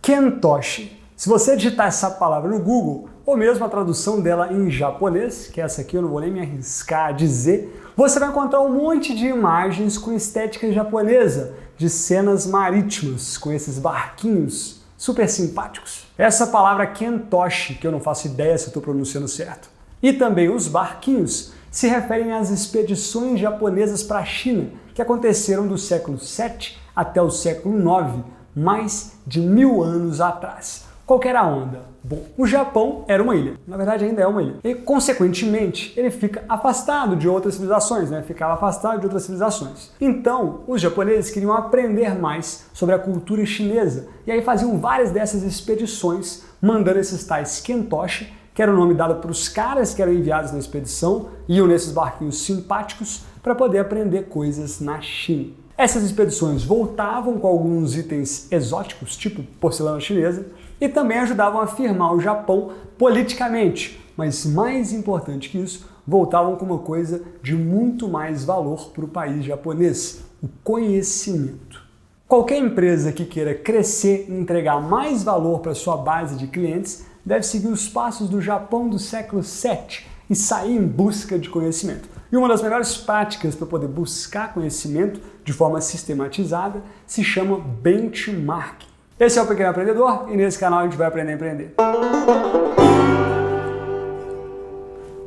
Kentoshi. Se você digitar essa palavra no Google, ou mesmo a tradução dela em japonês, que essa aqui eu não vou nem me arriscar a dizer, você vai encontrar um monte de imagens com estética japonesa, de cenas marítimas, com esses barquinhos super simpáticos. Essa palavra Kentoshi, que eu não faço ideia se eu estou pronunciando certo, e também os barquinhos, se referem às expedições japonesas para a China, que aconteceram do século VII até o século IX, mais de 1000 anos atrás. Qual que era a onda? Bom, o Japão era uma ilha, na verdade ainda é uma ilha, e consequentemente ele fica afastado de outras civilizações, ficava afastado de outras civilizações. Então, os japoneses queriam aprender mais sobre a cultura chinesa, e aí faziam várias dessas expedições, mandando esses tais Kentoshi, que era o nome dado para os caras que eram enviados na expedição, iam nesses barquinhos simpáticos para poder aprender coisas na China. Essas expedições voltavam com alguns itens exóticos, tipo porcelana chinesa, e também ajudavam a firmar o Japão politicamente, mas mais importante que isso, voltavam com uma coisa de muito mais valor para o país japonês, o conhecimento. Qualquer empresa que queira crescer e entregar mais valor para sua base de clientes deve seguir os passos do Japão do século VII e sair em busca de conhecimento. E uma das melhores práticas para poder buscar conhecimento de forma sistematizada se chama benchmarking. Esse é o Pequeno Empreendedor e nesse canal a gente vai aprender a empreender.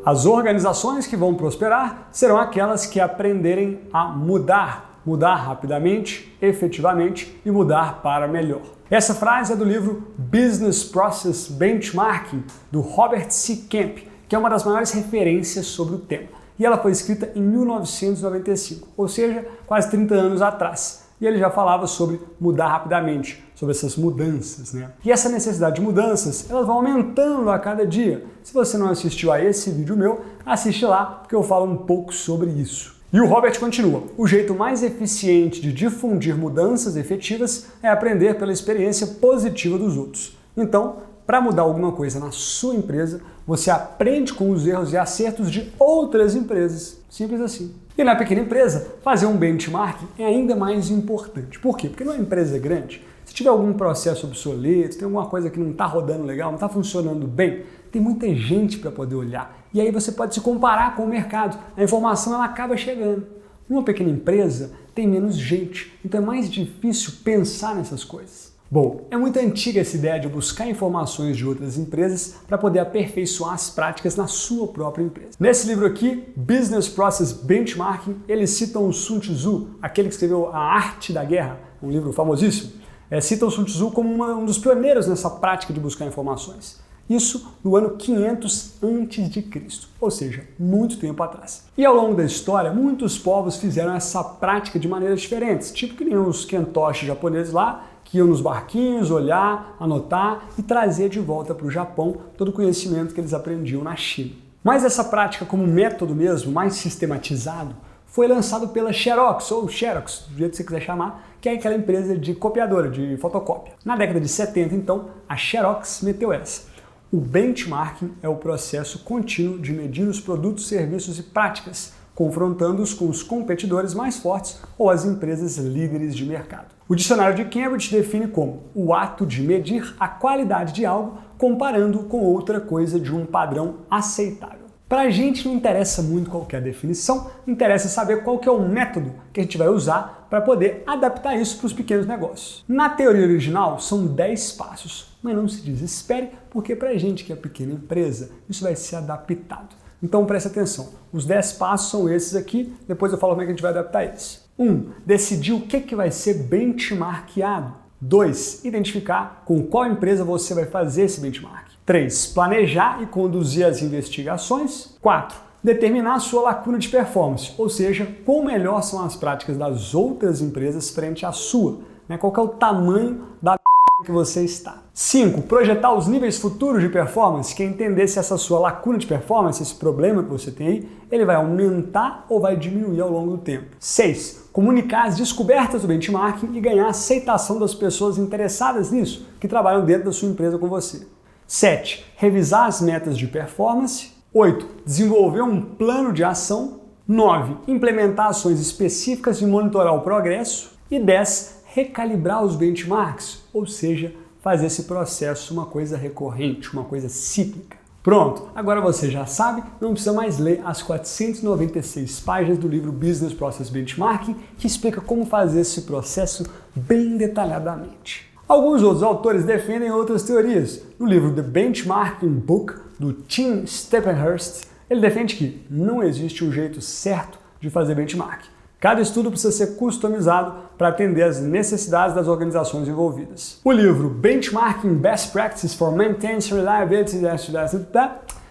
As organizações que vão prosperar serão aquelas que aprenderem a mudar rapidamente, efetivamente e mudar para melhor. Essa frase é do livro Business Process Benchmarking, do Robert C. Kemp, que é uma das maiores referências sobre o tema. E ela foi escrita em 1995, ou seja, quase 30 anos atrás. E ele já falava sobre mudar rapidamente, sobre essas mudanças, E essa necessidade de mudanças, elas vão aumentando a cada dia. Se você não assistiu a esse vídeo meu, assiste lá, porque eu falo um pouco sobre isso. E o Robert continua: o jeito mais eficiente de difundir mudanças efetivas é aprender pela experiência positiva dos outros. Então, para mudar alguma coisa na sua empresa, você aprende com os erros e acertos de outras empresas. Simples assim. E na pequena empresa, fazer um benchmark é ainda mais importante. Por quê? Porque numa empresa grande, se tiver algum processo obsoleto, tem alguma coisa que não está rodando legal, não está funcionando bem, tem muita gente para poder olhar. E aí você pode se comparar com o mercado. A informação ela acaba chegando. Numa pequena empresa, tem menos gente, então é mais difícil pensar nessas coisas. Bom, é muito antiga essa ideia de buscar informações de outras empresas para poder aperfeiçoar as práticas na sua própria empresa. Nesse livro aqui, Business Process Benchmarking, eles citam o Sun Tzu, aquele que escreveu A Arte da Guerra, um livro famosíssimo. Citam o Sun Tzu como um dos pioneiros nessa prática de buscar informações. Isso no ano 500 a.C., ou seja, muito tempo atrás. E ao longo da história, muitos povos fizeram essa prática de maneiras diferentes, tipo que nem os Kentoshi japoneses lá, que iam nos barquinhos, olhar, anotar e trazer de volta para o Japão todo o conhecimento que eles aprendiam na China. Mas essa prática como método mesmo, mais sistematizado, foi lançado pela Xerox, ou Xerox, do jeito que você quiser chamar, que é aquela empresa de copiadora, de fotocópia. Na década de 70, então, a Xerox meteu essa. O benchmarking é o processo contínuo de medir os produtos, serviços e práticas, confrontando-os com os competidores mais fortes ou as empresas líderes de mercado. O dicionário de Cambridge define como o ato de medir a qualidade de algo comparando com outra coisa de um padrão aceitável. Para a gente não interessa muito qual que é a definição, interessa saber qual que é o método que a gente vai usar para poder adaptar isso para os pequenos negócios. Na teoria original, são 10 passos, mas não se desespere, porque para a gente que é pequena empresa, isso vai ser adaptado. Então preste atenção, os 10 passos são esses aqui, depois eu falo como é que a gente vai adaptar eles. 1. Decidir o que vai ser benchmarkeado. 2. Identificar com qual empresa você vai fazer esse benchmark. 3. Planejar e conduzir as investigações. 4. Determinar a sua lacuna de performance, ou seja, quão melhor são as práticas das outras empresas frente à sua. Qual que é o tamanho da que você está. 5. Projetar os níveis futuros de performance, que é entender se essa sua lacuna de performance, esse problema que você tem aí, ele vai aumentar ou vai diminuir ao longo do tempo. 6. Comunicar as descobertas do benchmarking e ganhar a aceitação das pessoas interessadas nisso, que trabalham dentro da sua empresa com você. 7. Revisar as metas de performance. 8. Desenvolver um plano de ação. 9. Implementar ações específicas e monitorar o progresso. E 10. Recalibrar os benchmarks, ou seja, fazer esse processo uma coisa recorrente, uma coisa cíclica. Pronto, agora você já sabe, não precisa mais ler as 496 páginas do livro Business Process Benchmarking, que explica como fazer esse processo bem detalhadamente. Alguns outros autores defendem outras teorias. No livro The Benchmarking Book, do Tim Steppenhurst, ele defende que não existe um jeito certo de fazer benchmarking. Cada estudo precisa ser customizado para atender às necessidades das organizações envolvidas. O livro Benchmarking Best Practices for Maintenance Reliability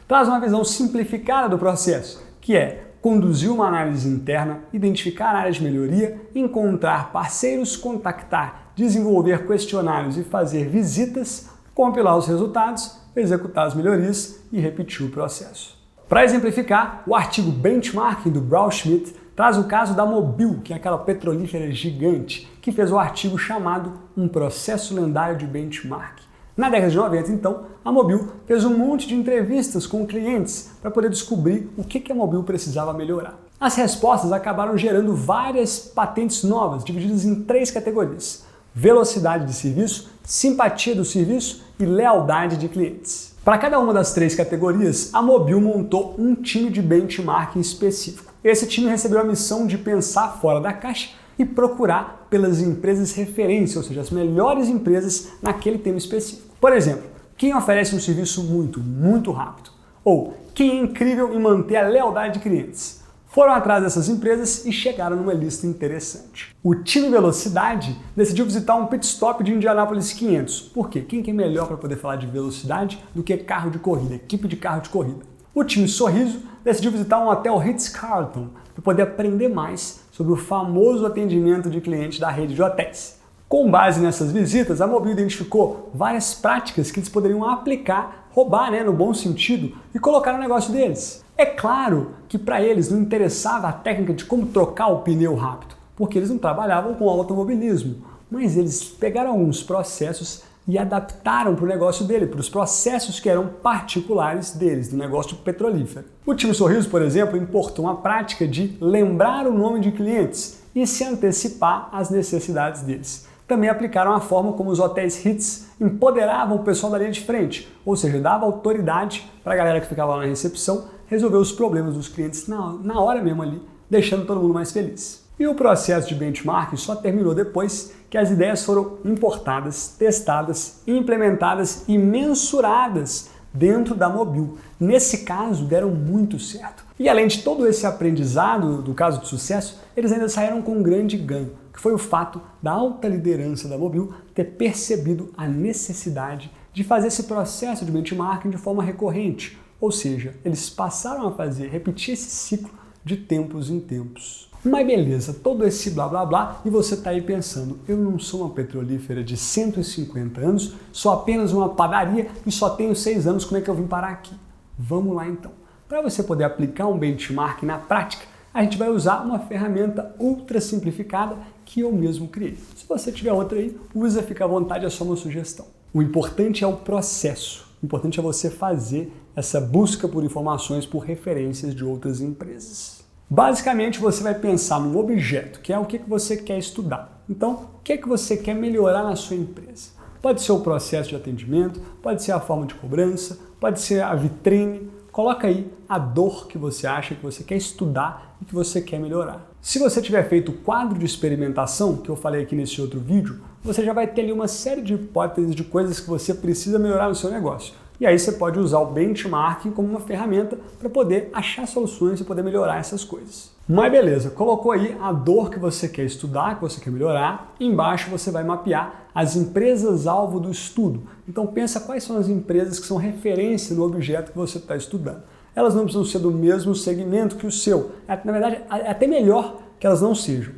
traz uma visão simplificada do processo, que é conduzir uma análise interna, identificar áreas de melhoria, encontrar parceiros, contactar, desenvolver questionários e fazer visitas, compilar os resultados, executar as melhorias e repetir o processo. Para exemplificar, o artigo Benchmarking do Braunschmidt traz o caso da Mobil, que é aquela petrolífera gigante, que fez o artigo chamado Um Processo Lendário de Benchmark. Na década de 90, então, a Mobil fez um monte de entrevistas com clientes para poder descobrir o que a Mobil precisava melhorar. As respostas acabaram gerando várias patentes novas, divididas em 3 categorias: velocidade de serviço, simpatia do serviço e lealdade de clientes. Para cada uma das 3 categorias, a Mobil montou um time de benchmarking específico. Esse time recebeu a missão de pensar fora da caixa e procurar pelas empresas referência, ou seja, as melhores empresas naquele tema específico. Por exemplo, quem oferece um serviço muito rápido? Ou quem é incrível em manter a lealdade de clientes? Foram atrás dessas empresas e chegaram numa lista interessante. O time Velocidade decidiu visitar um pit stop de Indianapolis 500. Por quê? Quem que é melhor para poder falar de velocidade do que carro de corrida, equipe de carro de corrida? O time Sorriso decidiu visitar um hotel Ritz-Carlton para poder aprender mais sobre o famoso atendimento de clientes da rede de hotéis. Com base nessas visitas, a Mobil identificou várias práticas que eles poderiam aplicar, roubar, no bom sentido, e colocar no negócio deles. É claro que para eles não interessava a técnica de como trocar o pneu rápido, porque eles não trabalhavam com automobilismo, mas eles pegaram alguns processos e adaptaram para o negócio dele, para os processos que eram particulares deles, do negócio petrolífero. O time Sorriso, por exemplo, importou uma prática de lembrar o nome de clientes e se antecipar às necessidades deles. Também aplicaram a forma como os hotéis Ritz empoderavam o pessoal da linha de frente, ou seja, dava autoridade para a galera que ficava lá na recepção resolver os problemas dos clientes na hora mesmo ali, deixando todo mundo mais feliz. E o processo de benchmarking só terminou depois que as ideias foram importadas, testadas, implementadas e mensuradas dentro da Mobil. Nesse caso, deram muito certo. E além de todo esse aprendizado do caso de sucesso, eles ainda saíram com um grande ganho, que foi o fato da alta liderança da Mobil ter percebido a necessidade de fazer esse processo de benchmarking de forma recorrente. Ou seja, eles passaram a repetir esse ciclo de tempos em tempos. Mas beleza, todo esse blá blá blá, e você está aí pensando, eu não sou uma petrolífera de 150 anos, sou apenas uma padaria e só tenho 6 anos, como é que eu vim parar aqui? Vamos lá então. Para você poder aplicar um benchmark na prática, a gente vai usar uma ferramenta ultra simplificada que eu mesmo criei. Se você tiver outra aí, usa, fica à vontade, é só uma sugestão. O importante é o processo, o importante é você fazer essa busca por informações, por referências de outras empresas. Basicamente, você vai pensar num objeto, que é o que você quer estudar. Então, o que você quer melhorar na sua empresa? Pode ser o processo de atendimento, pode ser a forma de cobrança, pode ser a vitrine. Coloca aí a dor que você acha que você quer estudar e que você quer melhorar. Se você tiver feito o quadro de experimentação, que eu falei aqui nesse outro vídeo, você já vai ter ali uma série de hipóteses de coisas que você precisa melhorar no seu negócio. E aí você pode usar o benchmarking como uma ferramenta para poder achar soluções e poder melhorar essas coisas. Mas beleza, colocou aí a dor que você quer estudar, que você quer melhorar. Embaixo você vai mapear as empresas-alvo do estudo. Então pensa quais são as empresas que são referência no objeto que você está estudando. Elas não precisam ser do mesmo segmento que o seu. Na verdade, é até melhor que elas não sejam.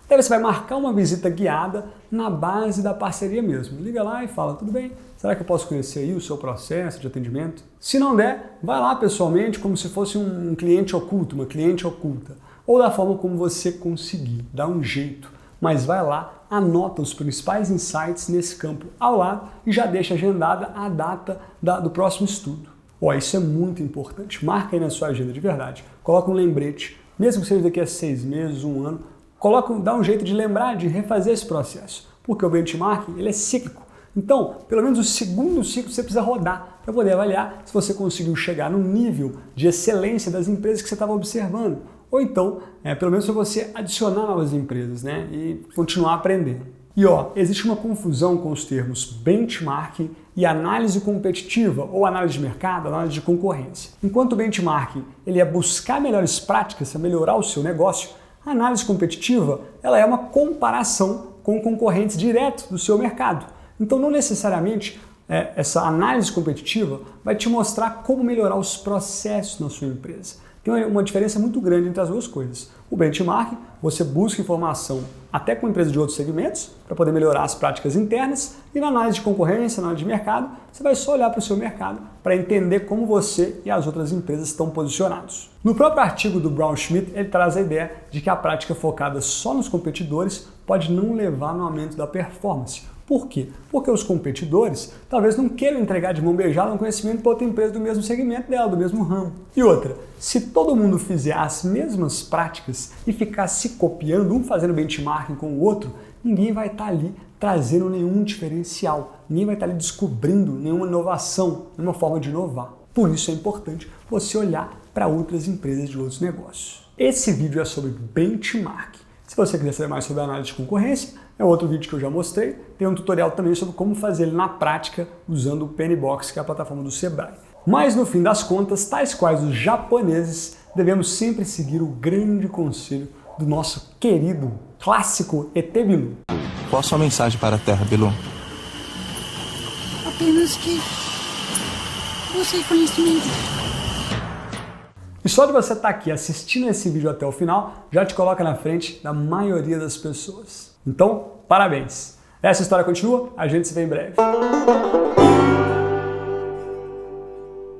Daí você vai marcar uma visita guiada na base da parceria mesmo. Liga lá e fala, tudo bem? Será que eu posso conhecer aí o seu processo de atendimento? Se não der, vai lá pessoalmente como se fosse um cliente oculto, uma cliente oculta. Ou da forma como você conseguir, dá um jeito. Mas vai lá, anota os principais insights nesse campo ao lado e já deixa agendada a data do próximo estudo. Isso é muito importante. Marca aí na sua agenda de verdade. Coloca um lembrete, mesmo que seja daqui a 6 meses, 1 ano. Dá um jeito de lembrar, de refazer esse processo. Porque o benchmarking ele é cíclico. Então, pelo menos o segundo ciclo você precisa rodar para poder avaliar se você conseguiu chegar no nível de excelência das empresas que você estava observando. Ou então, pelo menos para você adicionar novas empresas, né? E continuar aprendendo. E existe uma confusão com os termos benchmarking e análise competitiva ou análise de mercado, análise de concorrência. Enquanto o benchmarking ele é buscar melhores práticas para melhorar o seu negócio, a análise competitiva ela é uma comparação com concorrentes diretos do seu mercado. Então não necessariamente essa análise competitiva vai te mostrar como melhorar os processos na sua empresa. Tem uma diferença muito grande entre as duas coisas. O benchmarking, você busca informação até com empresas de outros segmentos para poder melhorar as práticas internas, e na análise de concorrência, na análise de mercado, você vai só olhar para o seu mercado para entender como você e as outras empresas estão posicionados. No próprio artigo do Brown Schmidt, ele traz a ideia de que a prática focada só nos competidores pode não levar no aumento da performance. Por quê? Porque os competidores talvez não queiram entregar de mão beijada um conhecimento para outra empresa do mesmo segmento dela, do mesmo ramo. E outra, se todo mundo fizer as mesmas práticas e ficar se copiando, um fazendo benchmarking com o outro, ninguém vai estar ali trazendo nenhum diferencial, ninguém vai estar ali descobrindo nenhuma inovação, nenhuma forma de inovar. Por isso é importante você olhar para outras empresas de outros negócios. Esse vídeo é sobre benchmarking. Se você quiser saber mais sobre a análise de concorrência, é outro vídeo que eu já mostrei. Tem um tutorial também sobre como fazer ele na prática usando o Pennybox, que é a plataforma do Sebrae. Mas no fim das contas, tais quais os japoneses, devemos sempre seguir o grande conselho do nosso querido, clássico ET Bilu. Qual a sua mensagem para a Terra, Bilu? Apenas que busque conhecimento. E só de você estar aqui assistindo esse vídeo até o final, já te coloca na frente da maioria das pessoas. Então, parabéns! Essa história continua, a gente se vê em breve.